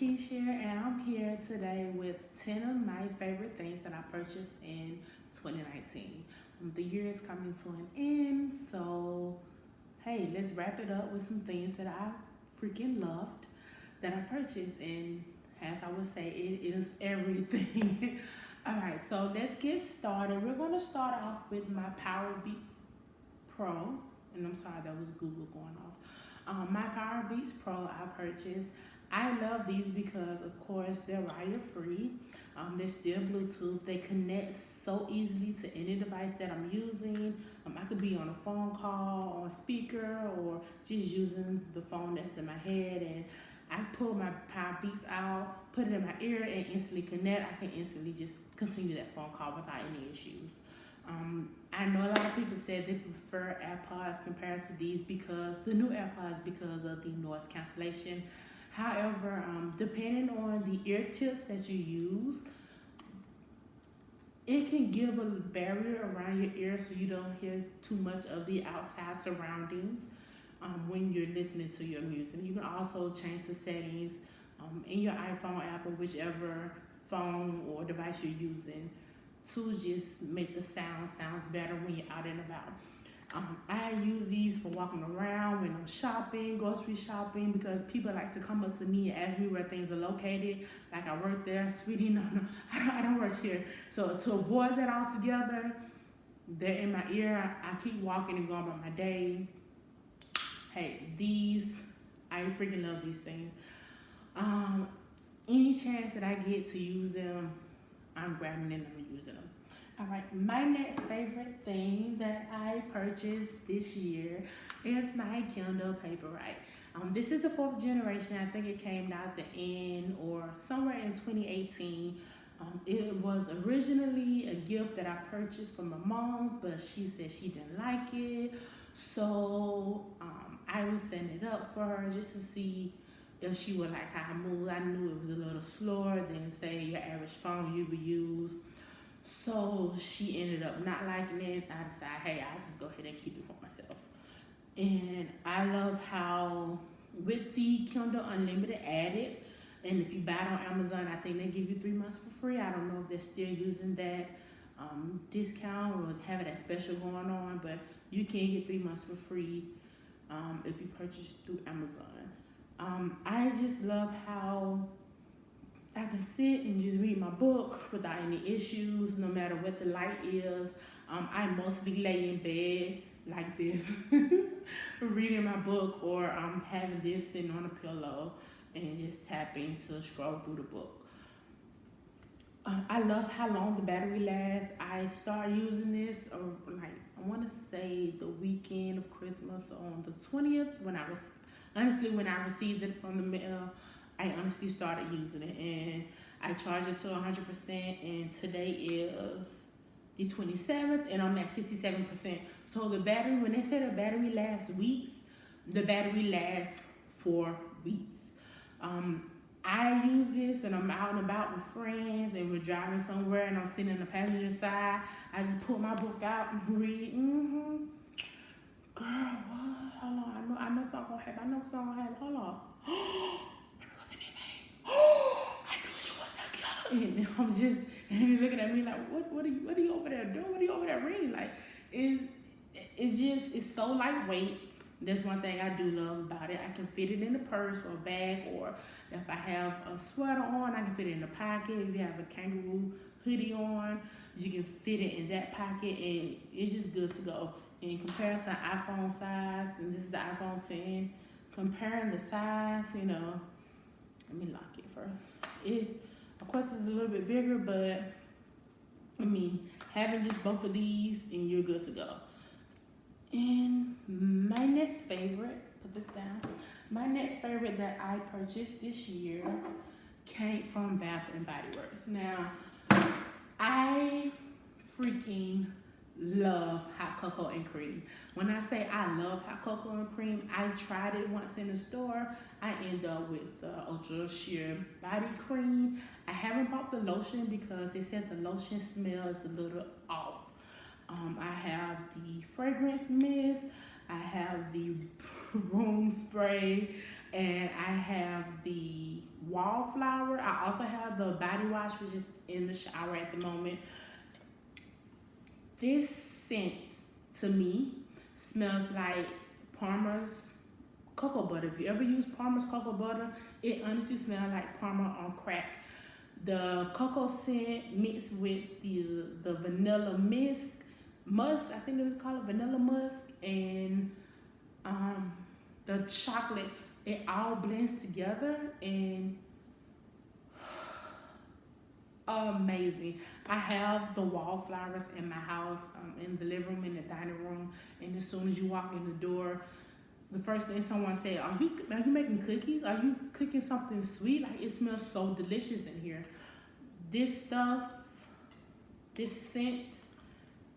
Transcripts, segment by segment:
Keisha, and I'm here today with 10 of my favorite things that I purchased in 2019. The year is coming to an end, so hey, let's wrap it up with some things that I freaking loved that I purchased. And as I would say, it is everything. All right, so let's get started. We're going to start off with my Power Beats Pro, and I'm sorry, that was Google going off. My Power Beats Pro I purchased. I love these because, of course, they're wire free. They're still Bluetooth. They connect so easily to any device that I'm using. I could be on a phone call, on speaker, or just using the phone that's in my head. And I pull my Power Beats out, put it in my ear, and instantly connect. I can instantly just continue that phone call without any issues. I know a lot of people said they prefer AirPods compared to these because the new AirPods because of the noise cancellation. However, depending on the ear tips that you use, it can give a barrier around your ear so you don't hear too much of the outside surroundings when you're listening to your music. You can also change the settings in your iPhone app or whichever phone or device you're using to just make the sounds better when you're out and about. I use these for walking around when I'm shopping, grocery shopping, because people like to come up to me and ask me where things are located. Like, I work there, sweetie, no, I don't work here. So to avoid that altogether, they're in my ear. I keep walking and going about my day. Hey, I freaking love these things. Any chance that I get to use them, I'm grabbing them and I'm using them. All right, my next favorite thing that I purchased this year is my Kindle Paperwhite. This is the 4th generation. I think it came out the end or somewhere in 2018. It was originally a gift that I purchased for my mom's, but she said she didn't like it. So I was setting it up for her just to see if she would like how I moved. I knew it was a little slower than, say, your average phone you would use. So she ended up not liking it. I decided, hey, I'll just go ahead and keep it for myself. And I love how with the Kindle Unlimited added, and if you buy it on Amazon, I think they give you 3 months for free. I don't know if they're still using that discount or having that special going on, but you can get 3 months for free if you purchase through Amazon. I just love how I can sit and just read my book without any issues, no matter what the light is. I mostly lay in bed like this, reading my book, or having this sitting on a pillow and just tapping to scroll through the book. I love how long the battery lasts. I started using this, I want to say the weekend of Christmas on the 20th, when I received it from the mail. I honestly started using it, and I charged it to 100%, and today is the 27th, and I'm at 67%. So the battery, when they say the battery lasts weeks, the battery lasts for weeks. I use this, and I'm out and about with friends, and we're driving somewhere, and I'm sitting in the passenger side. I just pull my book out and read. Girl, what? Hold on, I know something gonna happen. Hold on. I knew she was that girl. And I'm just, and you're looking at me like, what are you over there doing? What are you over there reading? Like, it's so lightweight. That's one thing I do love about it. I can fit it in a purse or a bag, or if I have a sweater on, I can fit it in a pocket. If you have a kangaroo hoodie on, you can fit it in that pocket, and it's just good to go. And compared to an iPhone size, and this is the iPhone 10, comparing the size, let me lock it first. It, of course, is a little bit bigger, but having just both of these and you're good to go. And my next favorite, put this down. My next favorite that I purchased this year came from Bath and Body Works. Now, I freaking love hot cocoa and cream. When I say I love hot cocoa and cream, I tried it once in the store. I end up with the Ultra Sheer Body Cream. I haven't bought the lotion because they said the lotion smells a little off. I have the fragrance mist, I have the room spray, and I have the wallflower. I also have the body wash, which is in the shower at the moment. This scent to me smells like Palmer's cocoa butter. If you ever use Palmer's cocoa butter, it honestly smells like Palmer on crack. The cocoa scent mixed with the vanilla musk, I think it was called vanilla musk, and the chocolate, it all blends together and amazing. I have the wallflowers in my house, in the living room, in the dining room, and as soon as you walk in the door, the first thing someone said, are you making cookies? Are you cooking something sweet? Like, it smells so delicious in here. This stuff, this scent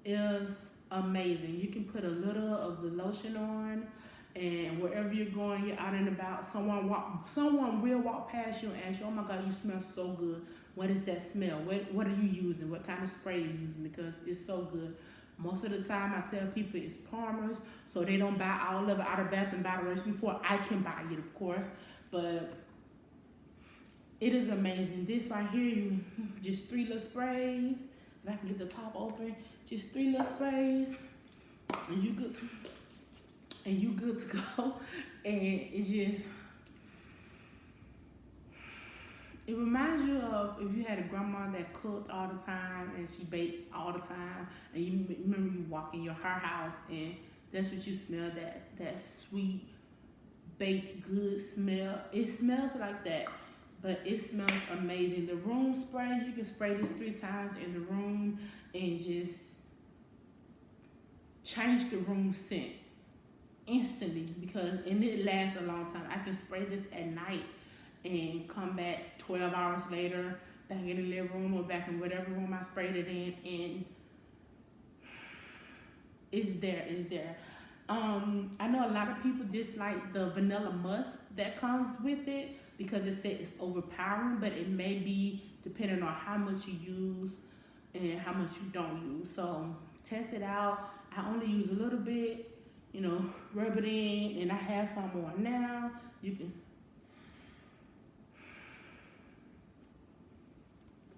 is amazing. You can put a little of the lotion on, and wherever you're going, you're out and about, someone will walk past you and ask you, oh my God, you smell so good. What is that smell? What are you using? What kind of spray are you using? Because it's so good. Most of the time, I tell people it's Palmer's, so they don't buy all of it out of Bath and Body Works before I can buy it, of course. But it is amazing. This right here, you just 3 little sprays. If I can get the top open, just 3 little sprays, and you good to go. And it's just, it reminds you of if you had a grandma that cooked all the time and she baked all the time, and you remember you walk in her house and that's what you smell, that sweet baked good smell. It smells like that, but it smells amazing. The room spray, you can spray this 3 times in the room and just change the room scent instantly, and it lasts a long time. I can spray this at night and come back 12 hours later, back in the living room or back in whatever room I sprayed it in, and it's there. I know a lot of people dislike the vanilla musk that comes with it because it says it's overpowering, but it may be depending on how much you use and how much you don't use. So test it out. I only use a little bit, rub it in, and I have some on now.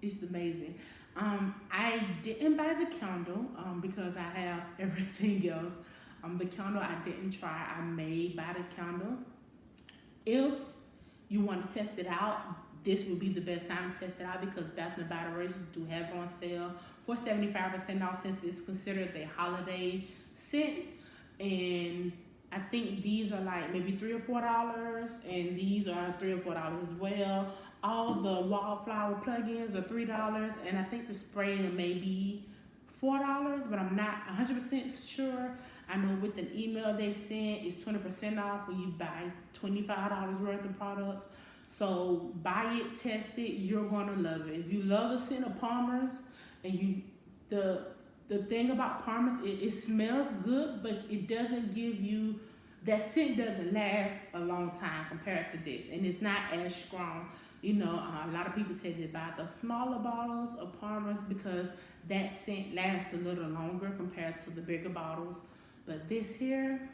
It's amazing. I didn't buy the candle because I have everything else. The candle I didn't try. I may buy the candle. If you want to test it out, this would be the best time to test it out because Bath and Body Works do have it on sale for 75% off since it's considered a holiday scent. And I think these are like maybe $3 or $4, and these are $3 or $4 as well. All the wallflower plugins are $3, and I think the spray may be $4, but I'm not 100% sure. I know with an email they sent, it's 20% off when you buy $25 worth of products. So buy it, test it, you're gonna love it. If you love the scent of Palmer's, and the thing about Palmer's, it smells good, but it doesn't give you, that scent doesn't last a long time compared to this, and it's not as strong. A lot of people say they buy the smaller bottles of Palmer's because that scent lasts a little longer compared to the bigger bottles. But this here,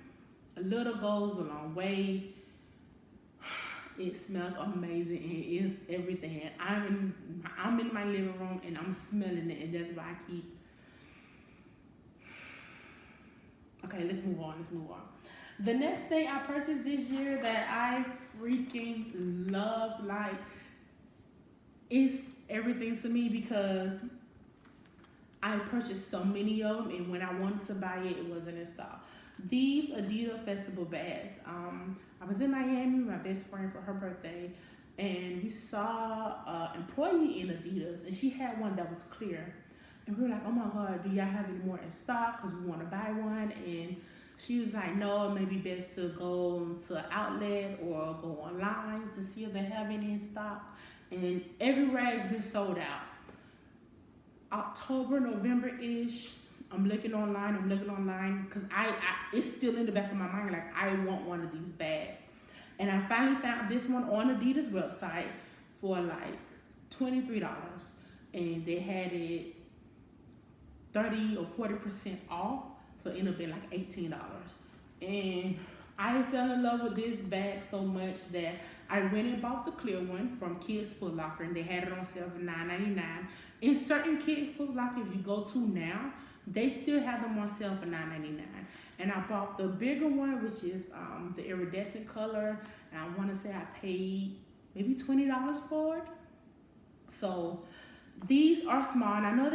a little goes a long way. It smells amazing, and it is everything. And I'm in my living room and I'm smelling it, and that's why I keep. Okay, let's move on. The next thing I purchased this year that I freaking loved, like, it's everything to me because I purchased so many of them, and when I wanted to buy it, it wasn't in stock. These Adidas Festival bags. I was in Miami with my best friend for her birthday, and we saw an employee in Adidas, and she had one that was clear. And we were like, oh my God, do y'all have any more in stock? Because we want to buy one. And she was like, no, it may be best to go to an outlet or go online to see if they have any in stock. And everywhere it's been sold out. October, November-ish, I'm looking online because it's still in the back of my mind, like, I want one of these bags. And I finally found this one on Adidas website for like $23, and they had it 30 or 40% off, so it ended up being like $18. And I fell in love with this bag so much that I went and bought the clear one from Kids Foot Locker, and they had it on sale for $9.99. In certain Kids Foot Locker, if you go to now, they still have them on sale for $9.99. And I bought the bigger one, which is the iridescent color, and I want to say I paid maybe $20 for it. So these are small, and I know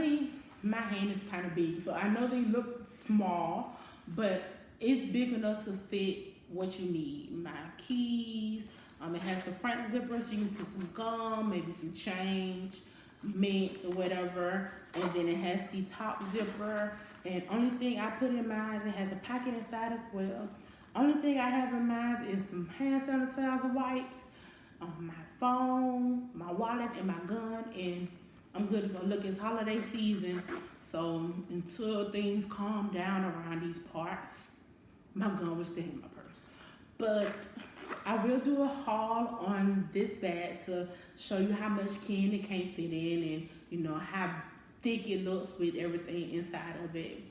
my hand is kind of big, so I know they look small, but it's big enough to fit what you need. My keys, it has the front zipper, so you can put some gum, maybe some change, mints or whatever, and then it has the top zipper. And only thing I put in mine is it has a pocket inside as well. Only thing I have in mine is some hand sanitizer wipes, my phone, my wallet, and my gun, and I'm good to go. Look, it's holiday season, so until things calm down around these parts, my gun will stay in my purse. But I will do a haul on this bag to show you how much can and can't fit in, and how thick it looks with everything inside of it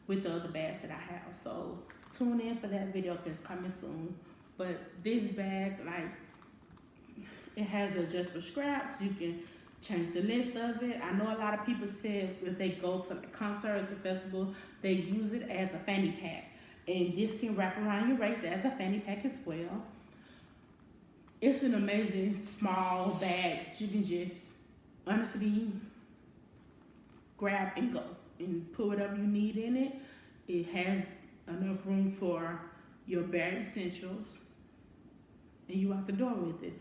with the other bags that I have. So tune in for that video because it's coming soon. But this bag, like, it has adjustable straps. You can change the length of it. I know a lot of people said if they go to concerts or festivals, they use it as a fanny pack. And this can wrap around your waist as a fanny pack as well. It's an amazing small bag that you can just honestly grab and go and put whatever you need in it. It has enough room for your bare essentials, and you out the door with it.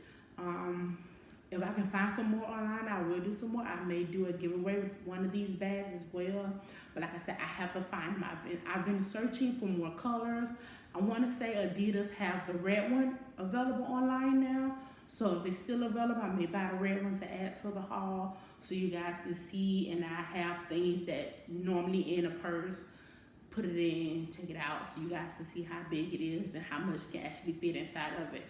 If I can find some more online, I will do some more. I may do a giveaway with one of these bags as well. But like I said, I have to find them. I've been searching for more colors. I want to say Adidas have the red one available online now. So if it's still available, I may buy the red one to add to the haul so you guys can see. And I have things that normally in a purse, put it in, take it out so you guys can see how big it is and how much can actually fit inside of it.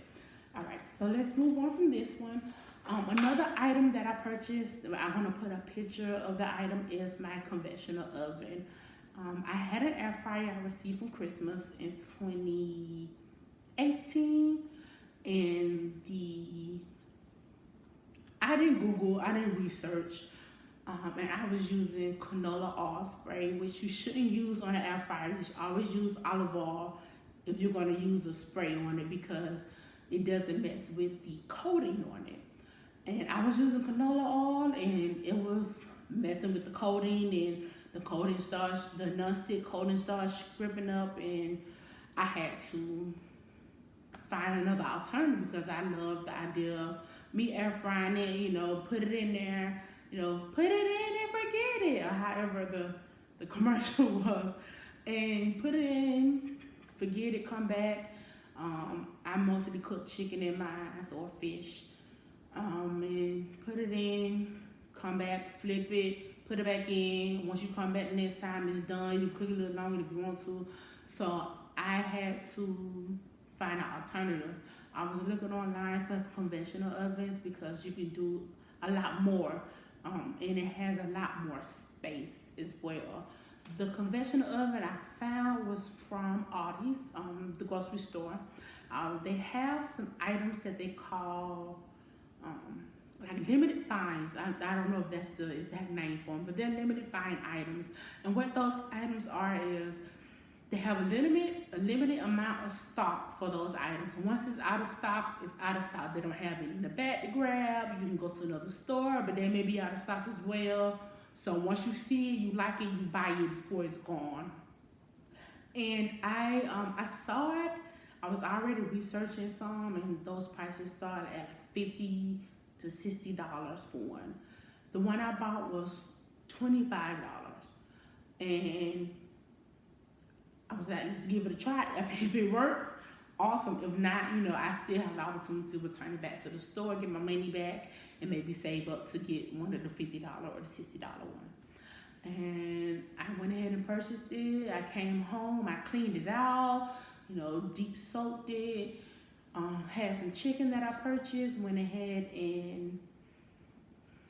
All right, so let's move on from this one. Another item that I purchased, I want to put a picture of the item, is my conventional oven. I had an air fryer I received from Christmas in 2018, and I didn't Google, I didn't research, and I was using canola oil spray, which you shouldn't use on an air fryer. You should always use olive oil if you're going to use a spray on it because it doesn't mess with the coating on it. And I was using canola oil, and it was messing with the coating, and the coating starts, the non-stick coating starts stripping up, and I had to find another alternative because I love the idea of me air frying it, put it in there, put it in and forget it, or however the commercial was, and put it in, forget it, come back. I mostly cook chicken in mine or fish. And put it in, come back, flip it, put it back in. Once you come back the next time, it's done. You cook it a little longer if you want to. So I had to find an alternative. I was looking online for conventional ovens because you can do a lot more, and it has a lot more space as well. The conventional oven I found was from Aldi's, the grocery store. They have some items that they call like limited finds. I don't know if that's the exact name for them, but they're limited find items. And what those items are is they have a limited amount of stock for those items. Once it's out of stock, it's out of stock. They don't have it in the back to grab. You can go to another store, but they may be out of stock as well. So once you see it, you like it, you buy it before it's gone. And I saw it. I was already researching some, and those prices started at $50 to $60 for one. The one I bought was $25, and I was like, let's give it a try. If it works, awesome. If not, I still have the opportunity to return it back to the store, get my money back, and maybe save up to get one of the $50 or the $60 one. And I went ahead and purchased it. I came home, I cleaned it out, deep soaked it. Had some chicken that I purchased, went ahead and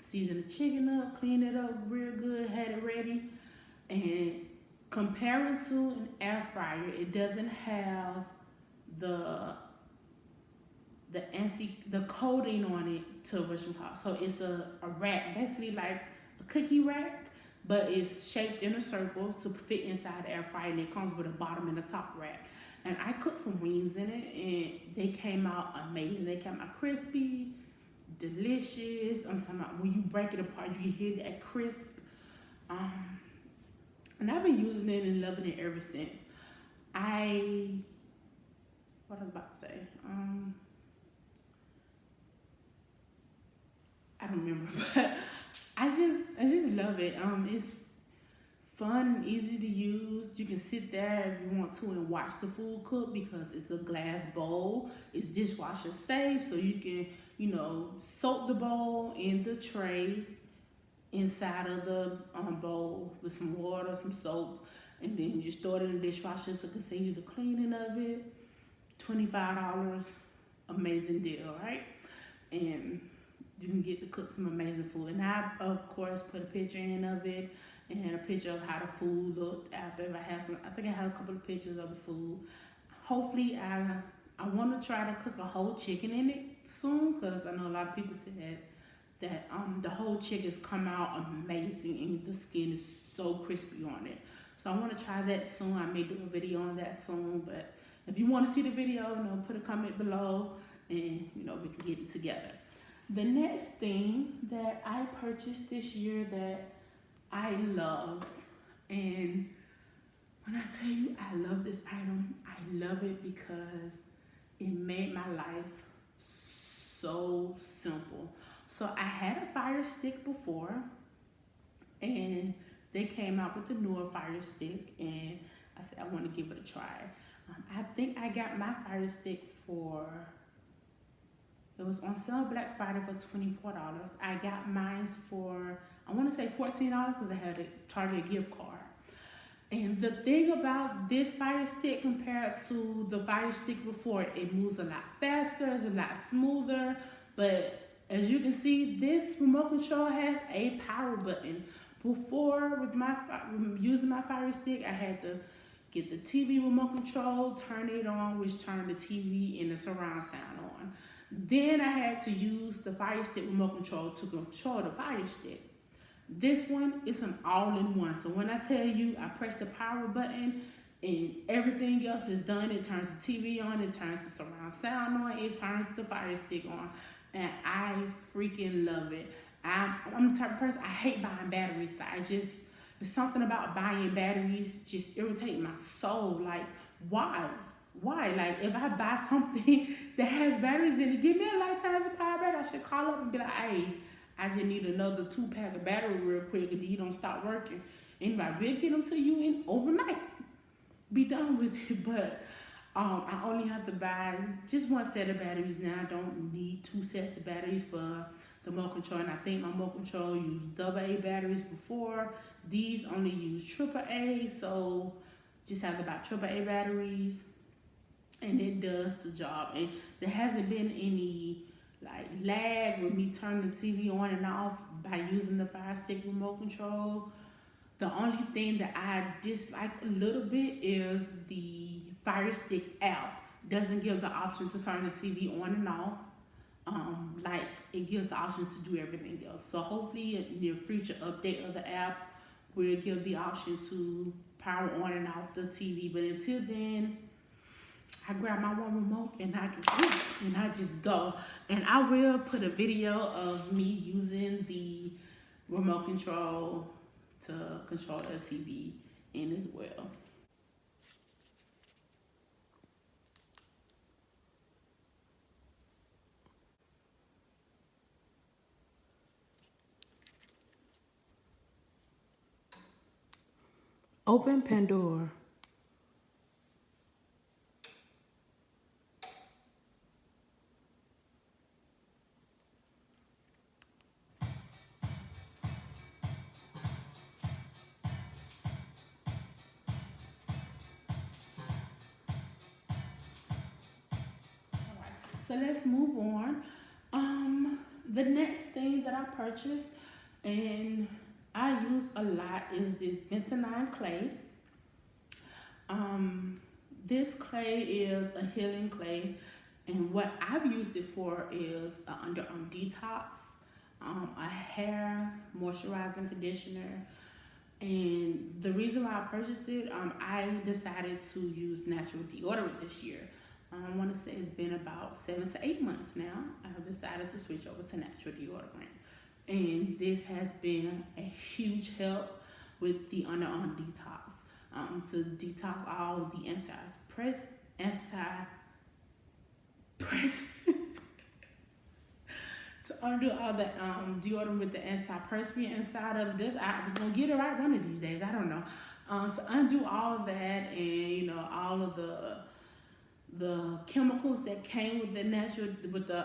seasoned the chicken up, cleaned it up real good, had it ready. And comparing to an air fryer, it doesn't have the coating on it to what you call. So it's a rack, basically like a cookie rack, but it's shaped in a circle to fit inside the air fryer, and it comes with a bottom and a top rack. And I cooked some wings in it, and they came out amazing. They came out crispy, delicious. I'm talking about when you break it apart, you can hear that crisp. And I've been using it and loving it ever since. What I was about to say? I don't remember, but I just love it. It's fun and easy to use. You can sit there if you want to and watch the food cook because it's a glass bowl. It's dishwasher safe, so you can, soak the bowl in the tray inside of the bowl with some water, some soap, and then you just throw it in the dishwasher to continue the cleaning of it. $25, amazing deal, right? And you can get to cook some amazing food. And I, of course, put a picture in of it and a picture of how the food looked after. If I have some, I think I have a couple of pictures of the food. Hopefully, I want to try to cook a whole chicken in it soon, because I know a lot of people said that the whole chicken's come out amazing and the skin is so crispy on it. So I want to try that soon. I may do a video on that soon, but if you want to see the video, put a comment below and we can get it together. The next thing that I purchased this year that I love, and when I tell you I love this item, I love it because it made my life so simple. So I had a Firestick before, and they came out with the newer Firestick, and I said I want to give it a try. I think I got my Firestick it was on sale Black Friday for $24. I got mine for, I want to say $14 because I had a Target gift card. And the thing about this Firestick compared to the Firestick before, it moves a lot faster, it's a lot smoother, but as you can see, this remote control has a power button. Before, with using my Firestick, I had to get the TV remote control, turn it on, which turned the TV and the surround sound on. Then I had to use the Firestick remote control to control the Firestick. This one is an all-in-one. So when I tell you I press the power button and everything else is done, it turns the TV on, it turns the surround sound on, it turns the Firestick on. And I freaking love it. I'm the type of person, I hate buying batteries. Like there's something about buying batteries just irritate my soul. Like, why? Like, if I buy something that has batteries in it, give me a lifetime supply battery. I should call up and be like, hey, I just need another 2-pack of battery real quick and you don't stop working. And like, we'll get them to you in overnight. Be done with it. But I only have to buy just one set of batteries now. I don't need 2 sets of batteries for the remote control. And I think my remote control used AA batteries before. These only use AAA. So just have to buy AAA batteries. And it does the job. And there hasn't been any lag with me turning the TV on and off by using the Firestick remote control. The only thing that I dislike a little bit is the Firestick app doesn't give the option to turn the TV on and off. It gives the option to do everything else. So hopefully in the future update of the app will give the option to power on and off the TV. But until then, I grab my one remote and I just go. And I will put a video of me using the remote control to control the TV in as well. Open Pandora. So let's move on. The next thing that I purchased and I use a lot is this bentonite clay. This clay is a healing clay, and what I've used it for is an underarm detox, a hair moisturizing conditioner. And the reason why I purchased it, I decided to use natural deodorant this year. I want to say it's been about 7 to 8 months now. I've decided to switch over to natural deodorant. And this has been a huge help with the underarm detox. To detox all the to undo all the deodorant with the antiperspirant inside of this. I was gonna get it right one of these days. I don't know. To undo all of that, and all of the chemicals that came with the natural with the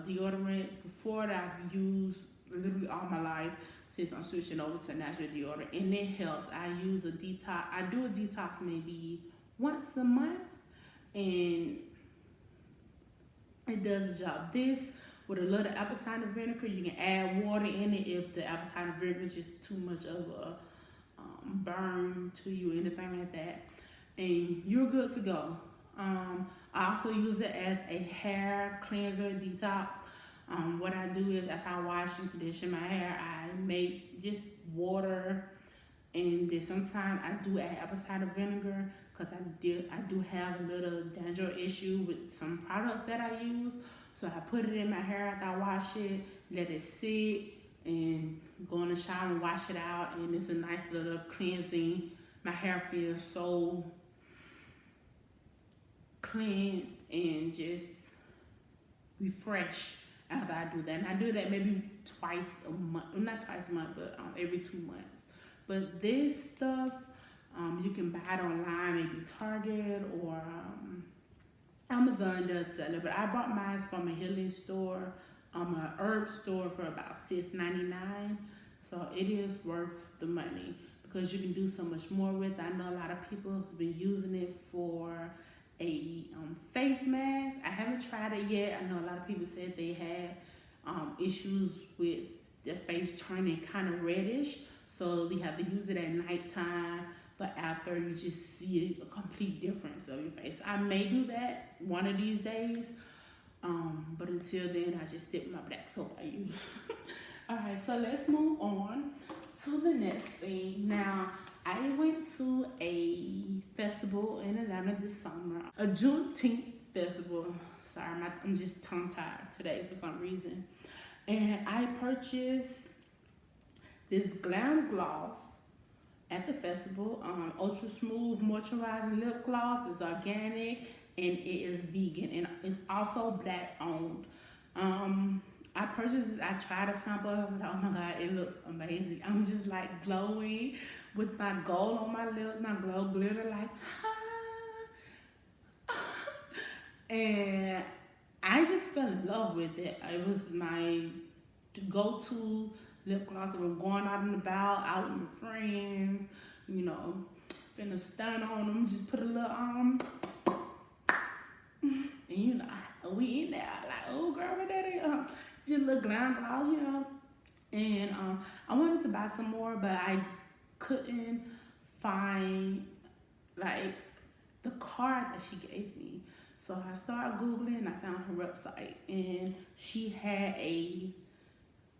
deodorant before that I've used literally all my life since I'm switching over to natural deodorant, and it helps. I use a detox. I do a detox maybe once a month, and it does the job. This with a little apple cider vinegar, you can add water in it if the apple cider vinegar is just too much of a burn to you, anything like that, and you're good to go. I also use it as a hair cleanser detox. What I do is after I wash and condition my hair, I make just water, and then sometimes I do add apple cider vinegar because I do have a little dandruff issue with some products that I use. So I put it in my hair after I wash it, let it sit, and go in the shower and wash it out, and it's a nice little cleansing. My hair feels so cleansed and just refreshed after I do that. And I do that maybe twice a month, well, not twice a month, but every 2 months. But this stuff, you can buy it online, maybe Target or Amazon does sell it. But I bought mine from a healing store, a herb store for about $6.99. So it is worth the money because you can do so much more with it. I know a lot of people have been using it for a face mask. I haven't tried it yet. I know a lot of people said they had issues with their face turning kind of reddish, so you have to use it at nighttime, but after you just see a complete difference of your face. I may do that one of these days, but until then I just stick with my black soap I use. Alright, so let's move on to the next thing. Now, I went to a festival in Atlanta this summer, a Juneteenth festival. Sorry, I'm just tongue-tied today for some reason. And I purchased this Glam Gloss at the festival. Ultra Smooth Moisturizing Lip Gloss. Is organic and it is vegan, and it's also black owned. I purchased it, I tried a sample of it. Oh my God, it looks amazing. I'm just like glowing with my gold on my lip, my glow glitter like, and I just fell in love with it. It was my go-to lip gloss. I was going out and about, out with my friends, finna stun on them, just put a little on, and we in there like, oh girl, what that is? Just a little glam gloss, and I wanted to buy some more, but I couldn't find like the card that she gave me. So I started Googling and I found her website, and she had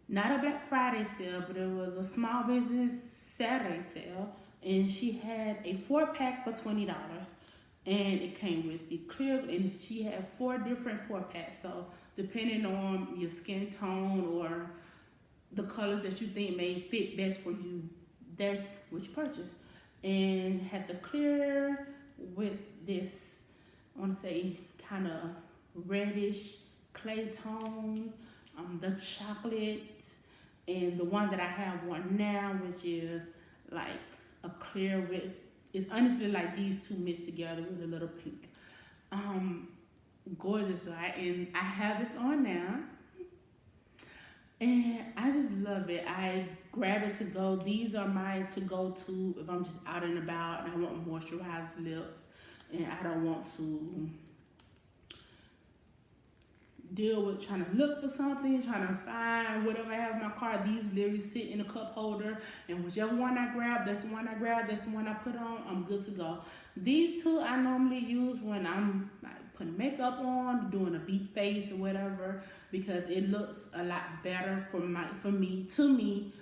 not a Black Friday sale, but it was a small business Saturday sale, and she had a 4-pack for $20, and it came with the clear, and she had 4 different 4-packs. So depending on your skin tone or the colors that you think may fit best for you, that's what you purchase. And had the clear with this, I want to say, kind of reddish clay tone, the chocolate, and the one that I have on now, which is like a clear with, it's honestly like these two mixed together with a little pink. Gorgeous, right? And I have this on now, and I just love it. I grab it to go. These are my to-go to if I'm just out and about and I want moisturized lips and I don't want to deal with trying to look for something, trying to find whatever I have in my car. These literally sit in a cup holder, and whichever one I grab, that's the one I grab, that's the one I put on, I'm good to go. These two I normally use when I'm like putting makeup on, doing a beat face or whatever, because it looks a lot better to me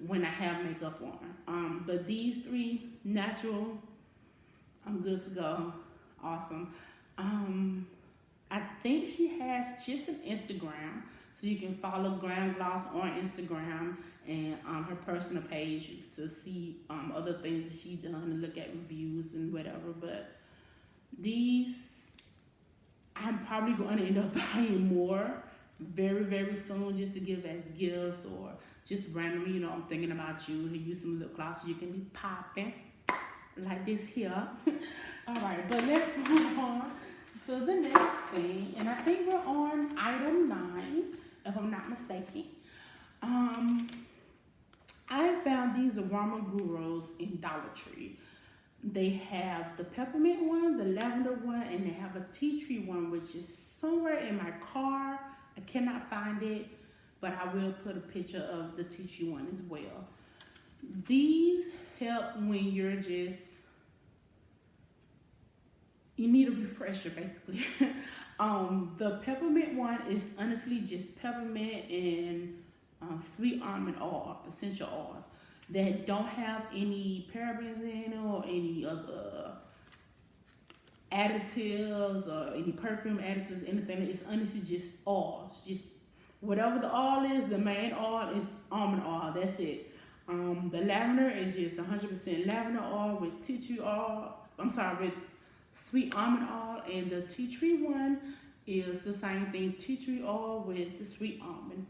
when I have makeup on. But these three, natural, I'm good to go. Awesome. I think she has just an Instagram, so you can follow Glam Gloss on Instagram and her personal page to see other things that she's done and look at reviews and whatever. But these, I'm probably going to end up buying more very, very soon, just to give as gifts or just randomly. You know, I'm thinking about you. Use some lip gloss so you can be popping like this here. All right, but let's move on to the next thing, and I think we're on item 9, if I'm not mistaken. I found these aroma gurus in Dollar Tree. They have the peppermint one, the lavender one, and they have a tea tree one, which is somewhere in my car. I cannot find it, but I will put a picture of the tea tree one as well. These help when you're just, you need a refresher, basically. The peppermint one is honestly just peppermint and sweet almond oil, essential oils that don't have any parabens in it or any other additives or any perfume additives, anything. It's honestly just oils. Just whatever the oil is, the main oil is almond oil. That's it. The lavender is just 100% lavender oil with tea tree oil. With sweet almond oil, and the tea tree one is the same thing, tea tree oil with the sweet almond.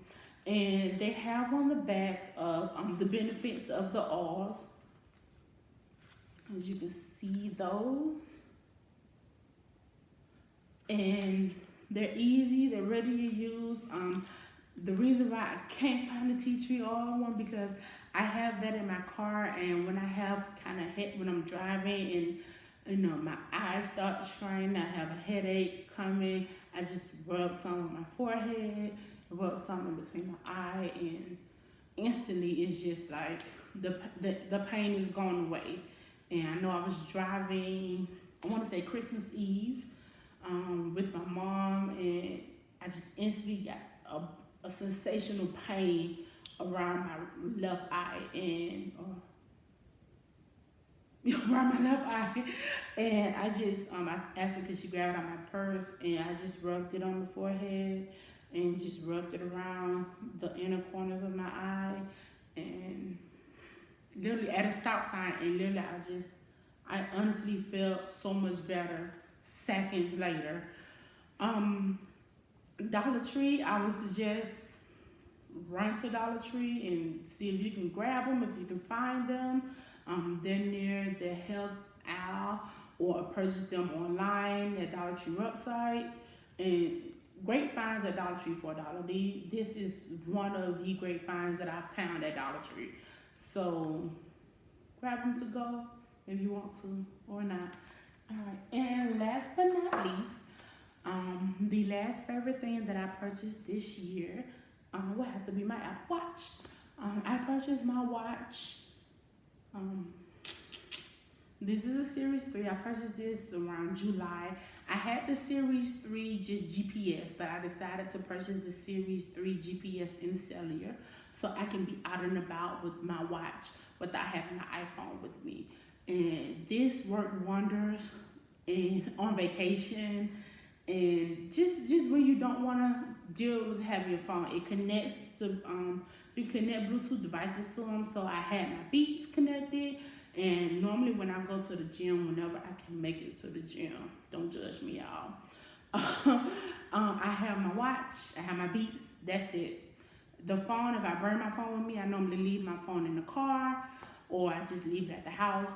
And they have on the back of the benefits of the oils. As you can see those. And they're easy, they're ready to use. The reason why I can't find the tea tree oil one, because I have that in my car, and when I have when I'm driving and my eyes start straining, I have a headache coming, I just rub some on my forehead, rub some in between my eye, and instantly it's just like the pain is gone away. And I know I was driving, I want to say Christmas Eve, with my mom, and I just instantly got a sensational pain around my left eye around my left eye, and I just I asked her could she grab it out of my purse, and I just rubbed it on the forehead and just rubbed it around the inner corners of my eye, and literally at a stop sign, and literally I honestly felt so much better seconds later. Dollar Tree, I would suggest run to Dollar Tree and see if you can grab them, if you can find them. They're near the health aisle, or purchase them online at Dollar Tree website. And great finds at Dollar Tree for $1. This is one of the great finds that I found at Dollar Tree. So grab them to go if you want to or not. All right, and last but not least, the last favorite thing that I purchased this year will have to be my Apple Watch. I purchased my watch. This is a Series 3. I purchased this around July. I had the Series 3 just GPS, but I decided to purchase the Series 3 GPS and cellular so I can be out and about with my watch without having my iPhone with me. And this worked wonders on vacation, and just when you don't want to deal with having your phone. It connects to you connect Bluetooth devices to them. So I had my Beats connected, and normally when I go to the gym, whenever I can make it to the gym, don't judge me, y'all. I have my watch, I have my Beats. That's it. The phone, if I bring my phone with me, I normally leave my phone in the car, or I just leave it at the house.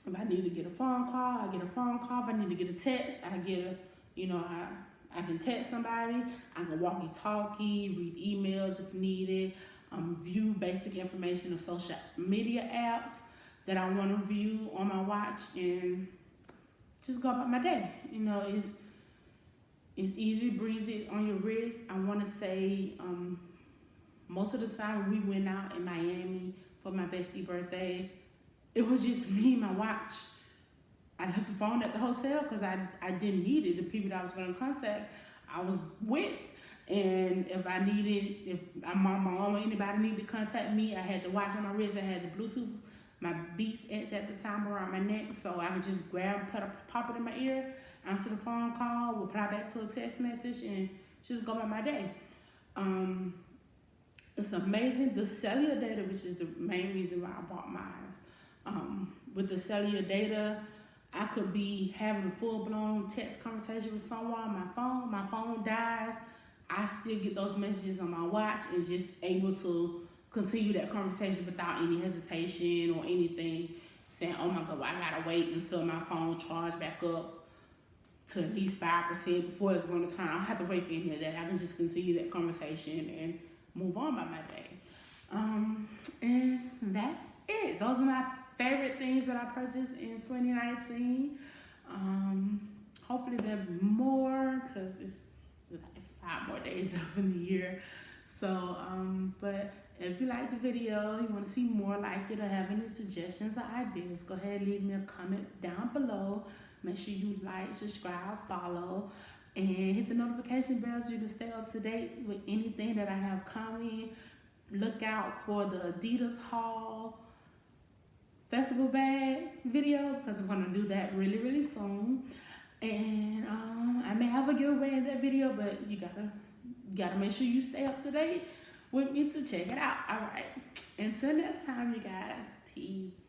If I need to get a phone call, I get a phone call. If I need to get a text, I get I can text somebody. I can walkie-talkie, read emails if needed, view basic information of social media apps that I want to view on my watch, and just go about my day. It's easy breezy on your wrist. I want to say most of the time when we went out in Miami for my bestie birthday, it was just me and my watch. I left the phone at the hotel because I didn't need it. The people that I was going to contact, I was with. And if my mom or anybody needed to contact me, I had the watch on my wrist. I had the Bluetooth, my Beats X at the time around my neck. So I would just pop it in my ear, answer the phone call, reply back to a text message, and just go about my day. It's amazing. The cellular data, which is the main reason why I bought mine. With the cellular data, I could be having a full-blown text conversation with someone on my phone dies, I still get those messages on my watch and just able to continue that conversation without any hesitation or anything, saying, oh my God, well, I gotta wait until my phone charged back up to at least 5% before it's going to turn. I don't have to wait for any of that. I can just continue that conversation and move on by my day. And that's it. Those are my favorite things that I purchased in 2019. Hopefully there'll be more because it's like 5 more days left in the year. So, but if you like the video, you want to see more like it or have any suggestions or ideas, go ahead and leave me a comment down below. Make sure you like, subscribe, follow, and hit the notification bell so you can stay up to date with anything that I have coming. Look out for the Adidas haul festival bag video because I'm gonna do that really soon. And I may have a giveaway in that video, but you gotta make sure you stay up to date with me to check it out. All right, until next time, you guys, peace.